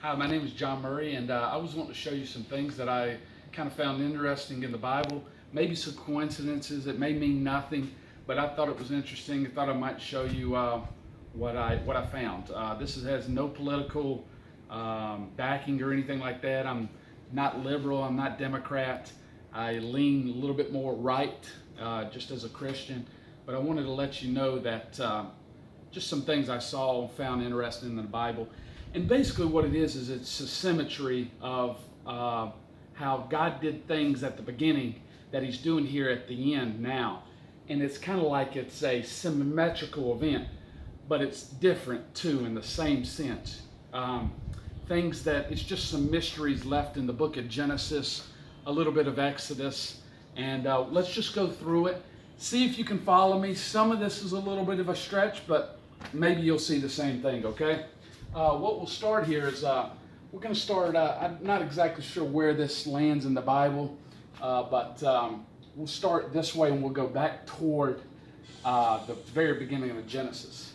Hi, my name is John Murray, and I was wanting to show you some things that I kind of found interesting in the Bible. Maybe some coincidences. It may mean nothing, but I thought it was interesting. I thought I might show you what I found. Has no political backing or anything like that. I'm not liberal. I'm not Democrat. I lean a little bit more right, just as a Christian. But I wanted to let you know that just some things I saw and found interesting in the Bible. And basically what it is it's a symmetry of how God did things at the beginning that he's doing here at the end now. And it's kind of like it's a symmetrical event, but it's different too in the same sense. Things that it's just some mysteries left in the book of Genesis, a little bit of Exodus, and let's just go through it. See if you can follow me. Some of this is a little bit of a stretch, but maybe you'll see the same thing, okay? What we'll start here is we're going to start, I'm not exactly sure where this lands in the Bible, but we'll start this way and we'll go back toward the very beginning of Genesis.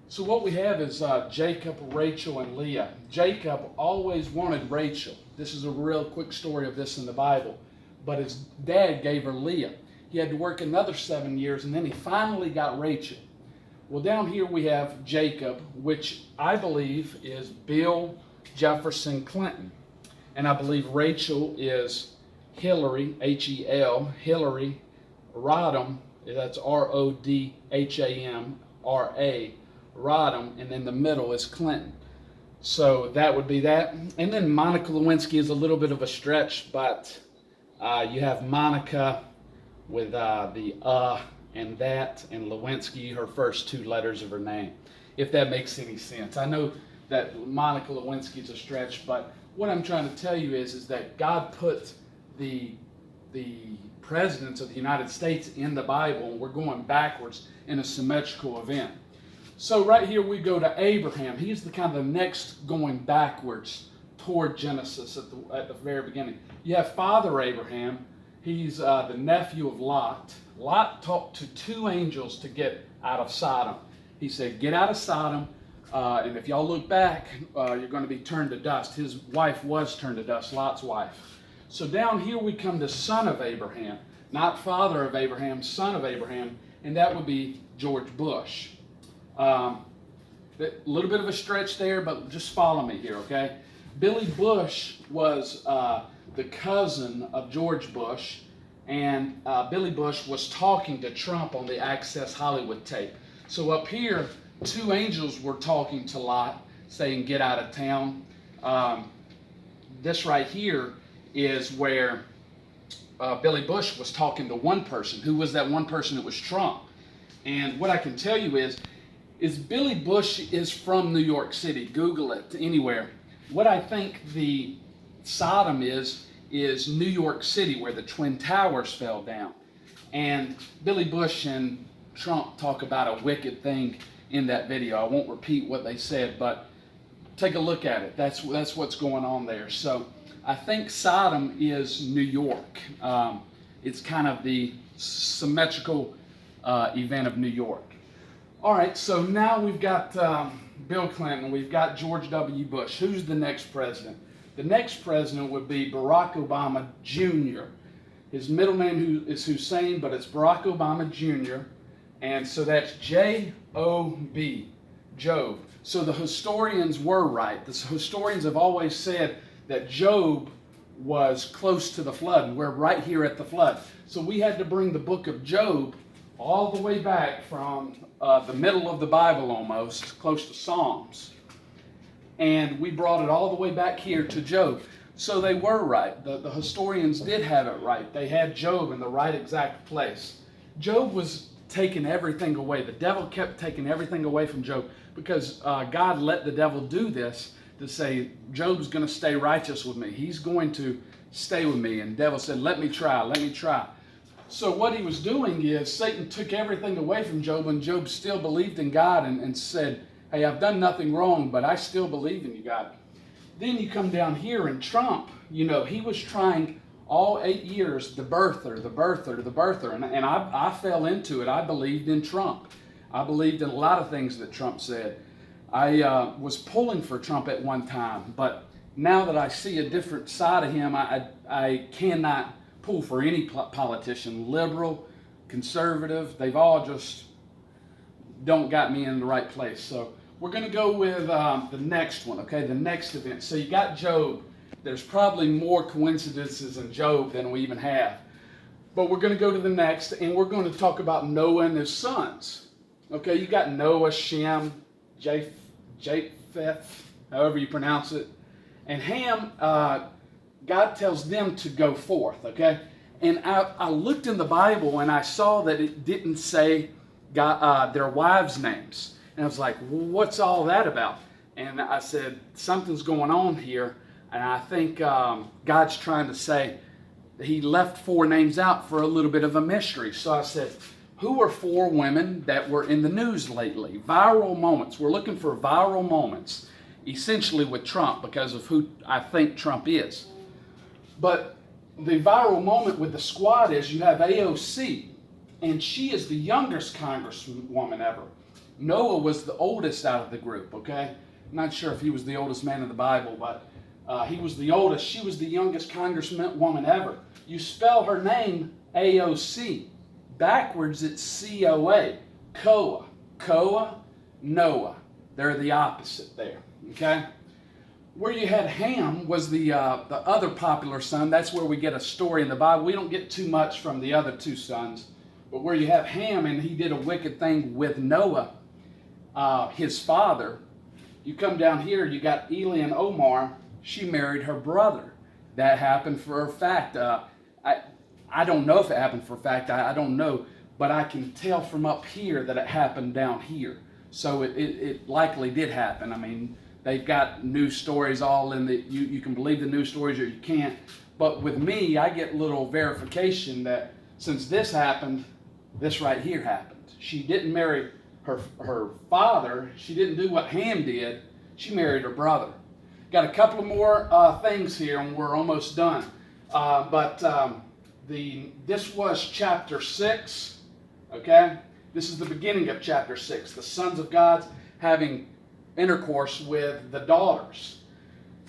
So what we have is Jacob, Rachel, and Leah. Jacob always wanted Rachel. This is a real quick story of this in the Bible. But his dad gave her Leah. He had to work another 7 years, and then he finally got Rachel. Well, down here we have Jacob, which I believe is Bill Jefferson Clinton. And I believe Rachel is Hillary, H-E-L, Hillary Rodham, that's R-O-D-H-A-M-R-A, Rodham, and then the middle is Clinton. So that would be that. And then Monica Lewinsky is a little bit of a stretch, but you have Monica with the and that, and Lewinsky, her first two letters of her name, if that makes any sense. I know that Monica Lewinsky is a stretch, but what I'm trying to tell you is that God put the presidents of the United States in the Bible, and we're going backwards in a symmetrical event. So right here we go to Abraham. He's the kind of the next going backwards toward Genesis at the very beginning. You have Father Abraham. He's the nephew of Lot. Lot talked to two angels to get out of Sodom. He said, get out of Sodom, and if y'all look back, you're going to be turned to dust. His wife was turned to dust, Lot's wife. So down here we come to son of Abraham, not father of Abraham, son of Abraham, and that would be George Bush. A little bit of a stretch there, but just follow me here, okay? Billy Bush was the cousin of George Bush, and Billy Bush was talking to Trump on the Access Hollywood tape. So up here, two angels were talking to Lot, saying, get out of town. This right here is where Billy Bush was talking to one person. Who was that one person? It was Trump. And what I can tell you is Billy Bush is from New York City. Google it anywhere. What I think the Sodom is New York City, where the Twin Towers fell down. And Billy Bush and Trump talk about a wicked thing in that video. I won't repeat what they said, but take a look at it. That's what's going on there. So I think Sodom is New York. It's kind of the symmetrical event of New York. All right, so now we've got Bill Clinton, we've got George W. Bush. Who's the next president? The next president would be Barack Obama Jr. His middle name is Hussein, but it's Barack Obama Jr. And so that's J-O-B, Job. So the historians were right. The historians have always said that Job was close to the flood, and we're right here at the flood. So we had to bring the book of Job all the way back from the middle of the Bible almost, close to Psalms. And we brought it all the way back here to Job. So they were right. The historians did have it right. They had Job in the right exact place. Job was taking everything away. The devil kept taking everything away from Job because God let the devil do this to say, Job's going to stay righteous with me. He's going to stay with me. And the devil said, let me try, let me try. So what he was doing is Satan took everything away from Job, and Job still believed in God and said, hey, I've done nothing wrong, but I still believe in you, God. Then you come down here, and Trump, he was trying all 8 years, the birther. And I fell into it. I believed in Trump. I believed in a lot of things that Trump said. I was pulling for Trump at one time, but now that I see a different side of him, I cannot pull for any politician, liberal, conservative. They've all just don't got me in the right place. So we're going to go with the next one, okay? The next event. So you got Job. There's probably more coincidences in Job than we even have. But we're going to go to the next, and we're going to talk about Noah and his sons. Okay, you got Noah, Shem, Japheth, however you pronounce it. And Ham, God tells them to go forth, okay? And I looked in the Bible, and I saw that it didn't say their wives' names. And I was like, well, what's all that about? And I said, something's going on here. And I think God's trying to say, he left 4 names out for a little bit of a mystery. So I said, who are 4 women that were in the news lately? Viral moments. We're looking for viral moments, essentially with Trump, because of who I think Trump is. But the viral moment with the squad is you have AOC, and she is the youngest congresswoman ever. Noah was the oldest out of the group, okay? I'm not sure if he was the oldest man in the Bible, but he was the oldest. She was the youngest congresswoman ever. You spell her name AOC. Backwards, it's COA. Koa. Koa, Noah. They're the opposite there, okay? Where you had Ham was the other popular son. That's where we get a story in the Bible. We don't get too much from the other 2 sons. But where you have Ham and he did a wicked thing with Noah, his father, you come down here, you got Eli and Omar. She married her brother. That happened for a fact. I don't know if it happened for a fact. I don't know. But I can tell from up here that it happened down here. So it likely did happen. I mean, they've got news stories all in the, you can believe the news stories or you can't. But with me, I get little verification that since this happened, this right here happened. She didn't marry her father. She didn't do what Ham did. She married her brother. Got a couple of more things here, and we're almost done. This was chapter 6, okay? This is the beginning of chapter 6. The sons of God having intercourse with the daughters.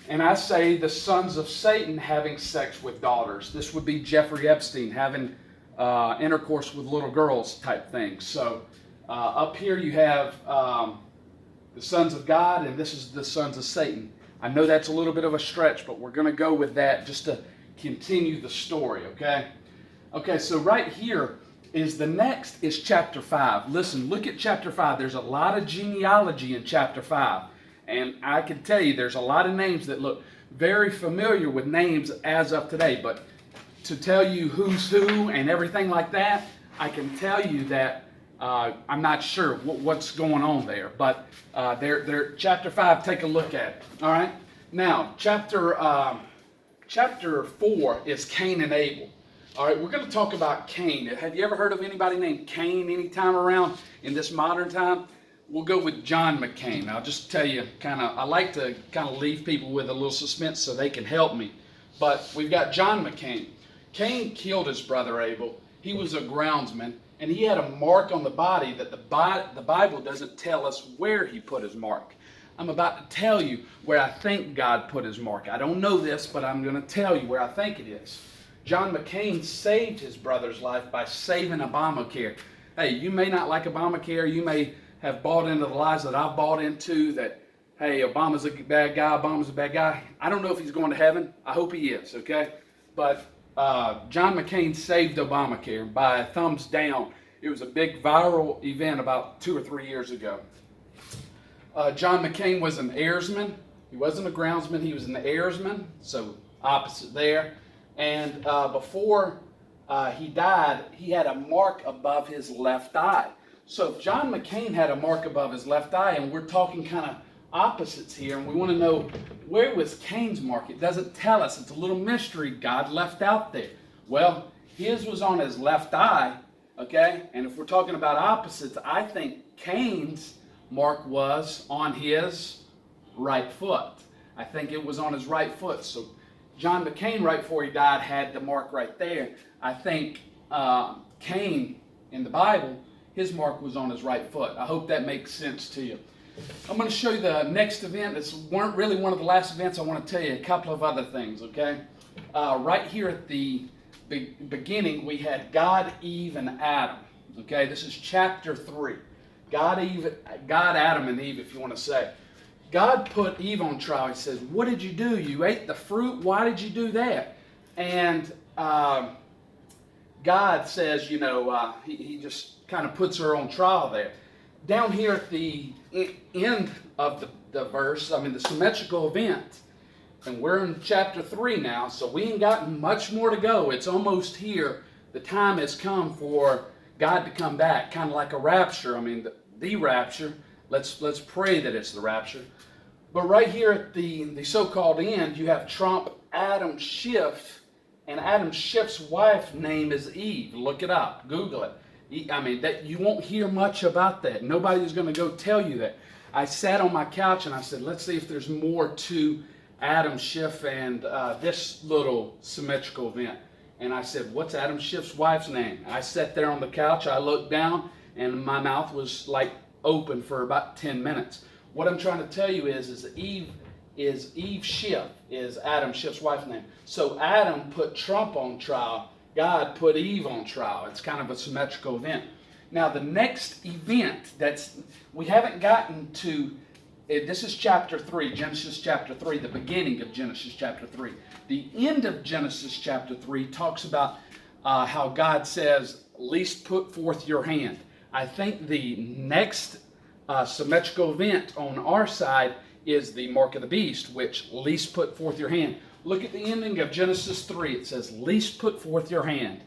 And I say the sons of Satan having sex with daughters. This would be Jeffrey Epstein having intercourse with little girls type thing. So up here you have the sons of God, and this is the sons of Satan. I know that's a little bit of a stretch, but we're going to go with that just to continue the story, okay? Okay, so right here is the next is chapter 5. Listen, look at chapter 5. There's a lot of genealogy in chapter 5. And I can tell you there's a lot of names that look very familiar with names as of today. But to tell you who's who and everything like that, I can tell you that I'm not sure what's going on there. But chapter 5, take a look at it. All right? Now, chapter 4 is Cain and Abel. All right, we're going to talk about Cain. Have you ever heard of anybody named Cain any time around in this modern time? We'll go with John McCain. I'll just tell you, I like to kind of leave people with a little suspense so they can help me. But we've got John McCain. Cain killed his brother Abel. He was a groundsman, and he had a mark on the body that the Bible doesn't tell us where he put his mark. I'm about to tell you where I think God put his mark. I don't know this, but I'm going to tell you where I think it is. John McCain saved his brother's life by saving Obamacare. Hey, you may not like Obamacare. You may have bought into the lies that I've bought into that, hey, Obama's a bad guy. I don't know if he's going to heaven. I hope he is, okay? But John McCain saved Obamacare by a thumbs down. It was a big viral event about 2 or 3 years ago. John McCain was an airsman. He wasn't a groundsman. He was an airsman, so opposite there. And before he died, he had a mark above his left eye. So if John McCain had a mark above his left eye, and we're talking kind of opposites here, and we want to know where was Cain's mark. It doesn't tell us. It's a little mystery God left out there. Well, his was on his left eye, okay? And if we're talking about opposites, I think Cain's mark was on his right foot. I think it was on his right foot. So John McCain, right before he died, had the mark right there. I think Cain, in the Bible, his mark was on his right foot. I hope that makes sense to you. I'm going to show you the next event. This weren't really one of the last events. I want to tell you a couple of other things, okay? Right here at the beginning, we had God, Eve, and Adam, okay? This is chapter 3. God, Adam, and Eve, if you want to say. God put Eve on trial. He says, what did you do? You ate the fruit. Why did you do that? And God says, he just kind of puts her on trial there. Down here at the end of the verse, the symmetrical event, and we're in chapter 3 now, so we ain't got much more to go. It's almost here. The time has come for God to come back, kind of like a rapture. The rapture. Let's pray that it's the rapture. But right here at the so-called end, you have Trump, Adam Schiff, and Adam Schiff's wife's name is Eve. Look it up. Google it. That you won't hear much about that. Nobody's going to go tell you that. I sat on my couch and I said, let's see if there's more to Adam Schiff and this little symmetrical event. And I said, what's Adam Schiff's wife's name? I sat there on the couch, I looked down, and my mouth was like open for about 10 minutes. What I'm trying to tell you is Eve Schiff is Adam Schiff's wife's name. So Adam put Trump on trial. God put Eve on trial. It's kind of a symmetrical event. Now the next event we haven't gotten to, this is chapter 3, Genesis chapter 3, the beginning of Genesis chapter 3. The end of Genesis chapter 3 talks about how God says, least put forth your hand. I think the next symmetrical event on our side is the mark of the beast, which least put forth your hand. Look at the ending of Genesis 3. It says, least put forth your hand.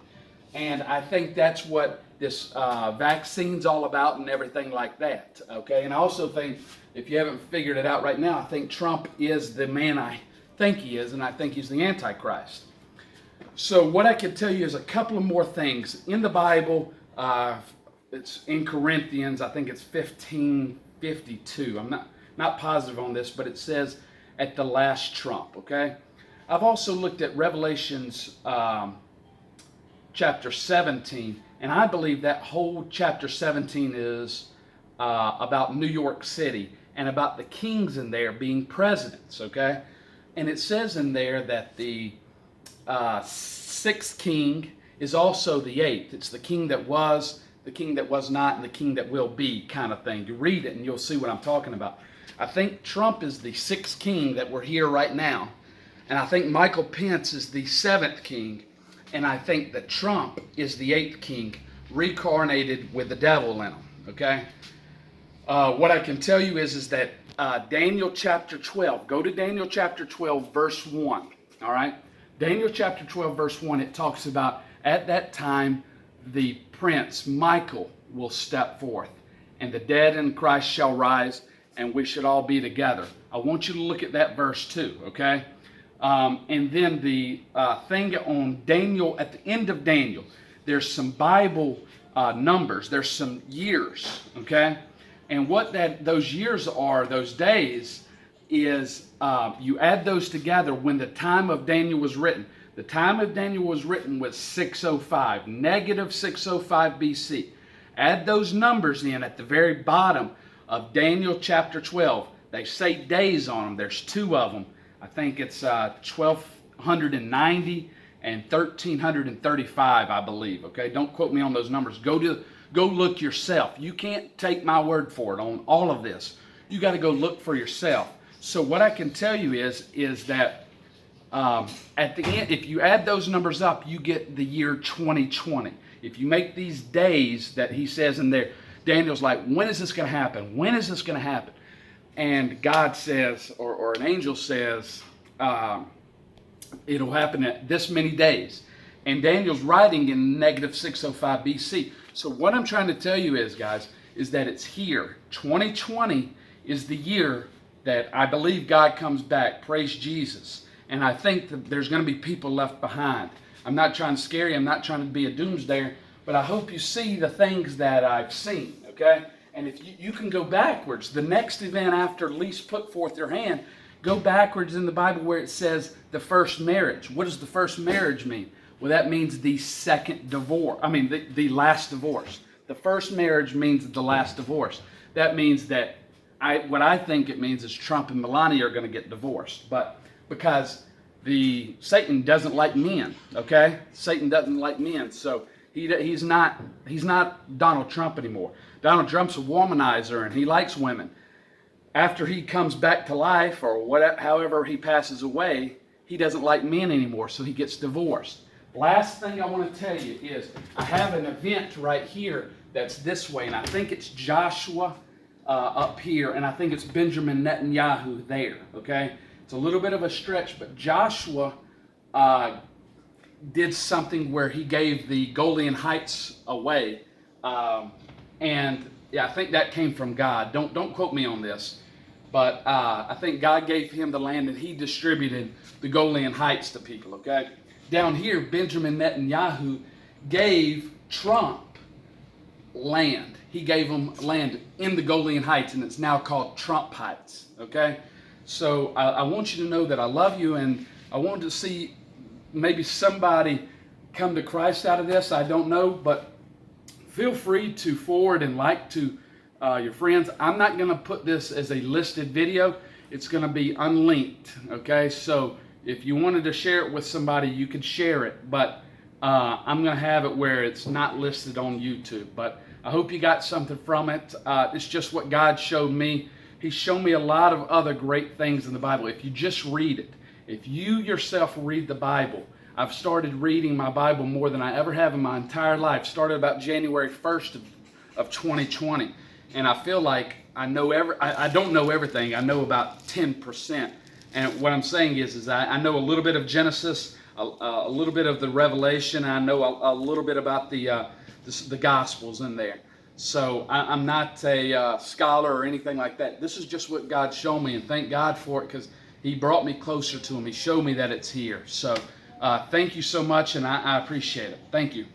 And I think that's what this vaccine's all about and everything like that. Okay, and I also think, if you haven't figured it out right now, I think Trump is the man I think he is, and I think he's the Antichrist. So what I can tell you is a couple of more things. In the Bible, it's in Corinthians, I think it's 15:52. I'm not positive on this, but it says at the last trump, okay? I've also looked at Revelations chapter 17, and I believe that whole chapter 17 is about New York City and about the kings in there being presidents, okay? And it says in there that the sixth king is also the eighth. It's the king that was not, and the king that will be kind of thing. You read it and you'll see what I'm talking about. I think Trump is the sixth king that we're here right now. And I think Michael Pence is the seventh king. And I think that Trump is the eighth king, reincarnated with the devil in him. Okay? What I can tell you is that Daniel chapter 12, go to Daniel chapter 12, verse 1. All right? Daniel chapter 12, verse 1, it talks about at that time the prince Michael will step forth, and the dead in Christ shall rise, and we should all be together. I want you to look at that verse too, okay? And then the thing on Daniel, at the end of Daniel, there's some Bible numbers. There's some years, okay? And what those years are, those days, is you add those together when the time of Daniel was written. The time of Daniel was written was 605, negative 605 BC. Add those numbers in at the very bottom of Daniel chapter 12. They say days on them. There's two of them. I think it's 1290 and 1335, I believe. Okay, don't quote me on those numbers. Go look yourself. You can't take my word for it on all of this. You got to go look for yourself. So what I can tell you is that at the end, if you add those numbers up, you get the year 2020. If you make these days that he says in there, Daniel's like, when is this going to happen? When is this going to happen? And God says, or an angel says, it'll happen at this many days. And Daniel's writing in negative 605 BC. So what I'm trying to tell you is, guys, is that it's here. 2020 is the year that I believe God comes back. Praise Jesus. And I think that there's going to be people left behind. I'm not trying to scare you. I'm not trying to be a doomsdayer. But I hope you see the things that I've seen, okay? And if you can go backwards, the next event after least put forth your hand, go backwards in the Bible where it says the first marriage. What does the first marriage mean? Well, that means the second divorce. The last divorce. The first marriage means the last divorce. That means that what I think it means is Trump and Melania are going to get divorced, but because Satan doesn't like men, okay? Satan doesn't like men, so he's not Donald Trump anymore. Donald Trump's a womanizer and he likes women. After he comes back to life or whatever, however he passes away, he doesn't like men anymore, so he gets divorced. Last thing I want to tell you is I have an event right here that's this way, and I think it's Joshua up here, and I think it's Benjamin Netanyahu there, okay? It's a little bit of a stretch, but Joshua did something where he gave the Golan Heights away, and yeah, I think that came from God. Don't quote me on this, but I think God gave him the land and he distributed the Golan Heights to people, okay? Down here, Benjamin Netanyahu gave Trump land. He gave him land in the Golan Heights, and it's now called Trump Heights, okay? So I want you to know that I love you, and I want to see maybe somebody come to Christ out of this. I don't know, but feel free to forward and like to your friends. I'm not going to put this as a listed video. It's going to be unlinked, okay? So if you wanted to share it with somebody, you could share it, but I'm going to have it where it's not listed on YouTube. But I hope you got something from it. It's just what God showed me. He showed me a lot of other great things in the Bible. If you just read it, if you yourself read the Bible, I've started reading my Bible more than I ever have in my entire life. Started about January 1st of 2020. And I feel like I know I don't know everything. I know about 10%. And what I'm saying is I know a little bit of Genesis, a little bit of the Revelation. I know a little bit about the Gospels in there. So I'm not a scholar or anything like that. This is just what God showed me, and thank God for it because He brought me closer to Him. He showed me that it's here. So thank you so much, and I appreciate it. Thank you.